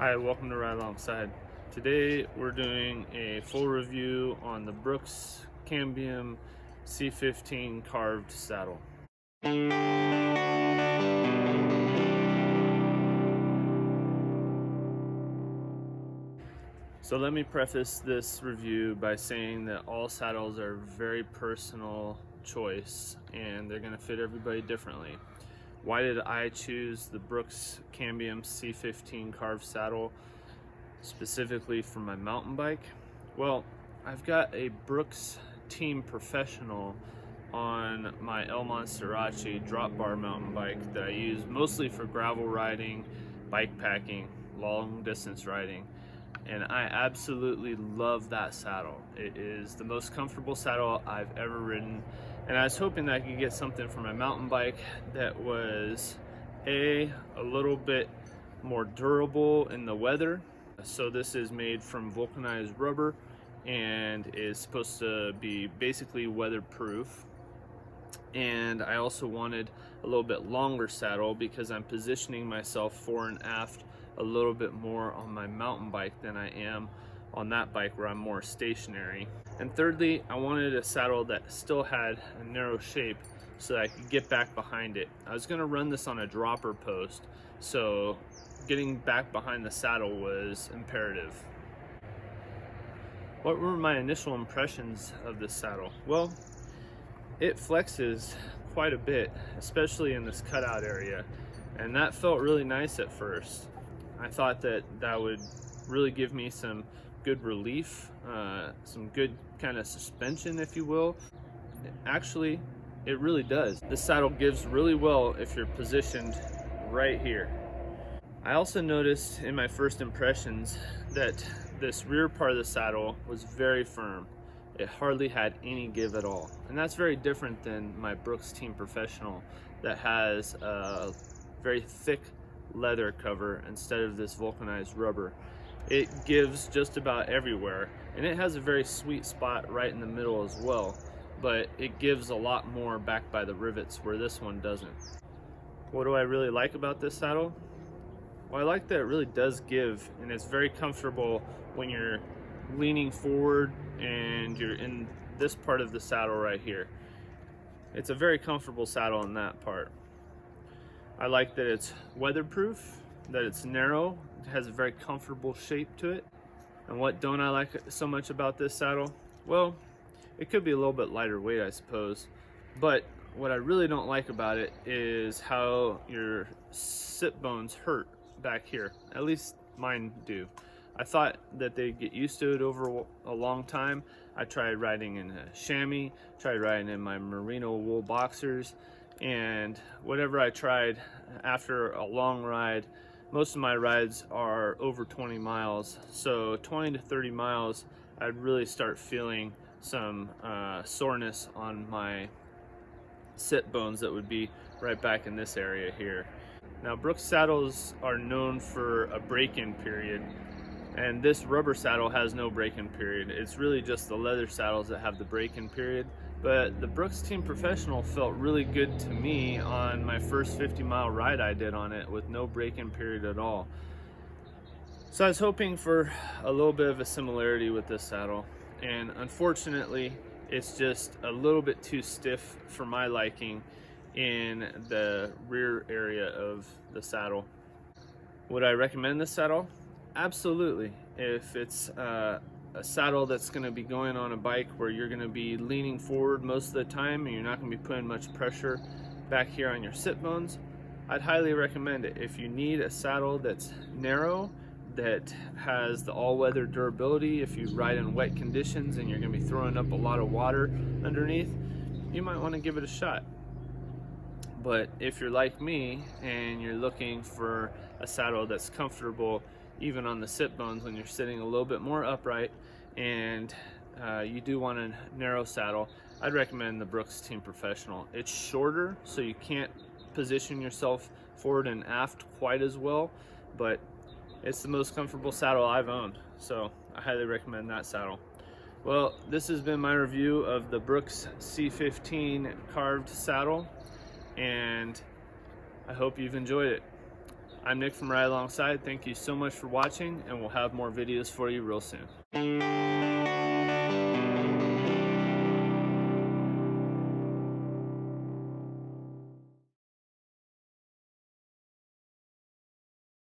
Hi, welcome to Ride Alongside. Today we're doing a full review on the Brooks Cambium C15 carved saddle. So let me preface this review by saying that all saddles are very personal choice and they're going to fit everybody differently. Why did I choose the Brooks Cambium C15 carved saddle specifically for my mountain bike? Well, I've got a Brooks Team Professional on my El Monsterace drop bar mountain bike that I use mostly for gravel riding, bike packing, long distance riding, and I absolutely love that saddle. It is the most comfortable saddle I've ever ridden, and I was hoping that I could get something for my mountain bike that was a little bit more durable in the weather. So this is made from vulcanized rubber and is supposed to be basically weatherproof. And I also wanted a little bit longer saddle because I'm positioning myself fore and aft a little bit more on my mountain bike than I am on that bike where I'm more stationary. And thirdly, I wanted a saddle that still had a narrow shape so that I could get back behind it. I was going to run this on a dropper post, so getting back behind the saddle was imperative. What were my initial impressions of this saddle? Well, it flexes quite a bit, especially in this cutout area, and that felt really nice at first. I thought that would really give me some good relief, some good kind of suspension, if you will. Actually, it really does. This saddle gives really well if you're positioned right here. I also noticed in my first impressions that this rear part of the saddle was very firm. It hardly had any give at all. And that's very different than my Brooks Team Professional that has a very thick leather cover instead of this vulcanized rubber. It gives just about everywhere, and it has a very sweet spot right in the middle as well, but it gives a lot more back by the rivets where this one doesn't. What do I really like about this saddle? Well, I like that it really does give, and it's very comfortable when you're leaning forward and you're in this part of the saddle right here. It's a very comfortable saddle in that part. I like that it's weatherproof, that it's narrow, it has a very comfortable shape to it. And what don't I like so much about this saddle? Well, it could be a little bit lighter weight, I suppose, but what I really don't like about it is how your sit bones hurt back here. At least mine do. I thought that they'd get used to it over a long time. I tried riding in a chamois, tried riding in my merino wool boxers, and whatever I tried after a long ride, most of my rides are over 20 miles. So 20 to 30 miles, I'd really start feeling some soreness on my sit bones that would be right back in this area here. Now, Brooks saddles are known for a break-in period, and this rubber saddle has no break-in period. It's really just the leather saddles that have the break-in period. But the Brooks Team Professional felt really good to me on my first 50-mile ride I did on it with no break-in period at all. So I was hoping for a little bit of a similarity with this saddle, and unfortunately it's just a little bit too stiff for my liking in the rear area of the saddle. Would I recommend this saddle? Absolutely. If it's a saddle that's going to be going on a bike where you're going to be leaning forward most of the time and you're not going to be putting much pressure back here on your sit bones, I'd highly recommend it. If you need a saddle that's narrow, that has the all-weather durability, if you ride in wet conditions and you're going to be throwing up a lot of water underneath, you might want to give it a shot. But if you're like me and you're looking for a saddle that's comfortable even on the sit bones when you're sitting a little bit more upright, and you do want a narrow saddle, I'd recommend the Brooks Team Professional. It's shorter, so you can't position yourself forward and aft quite as well, but it's the most comfortable saddle I've owned, so I highly recommend that saddle. Well, this has been my review of the Brooks C15 carved saddle, and I hope you've enjoyed it. I'm Nick from RideAlongside. Thank you so much for watching, and we'll have more videos for you real soon.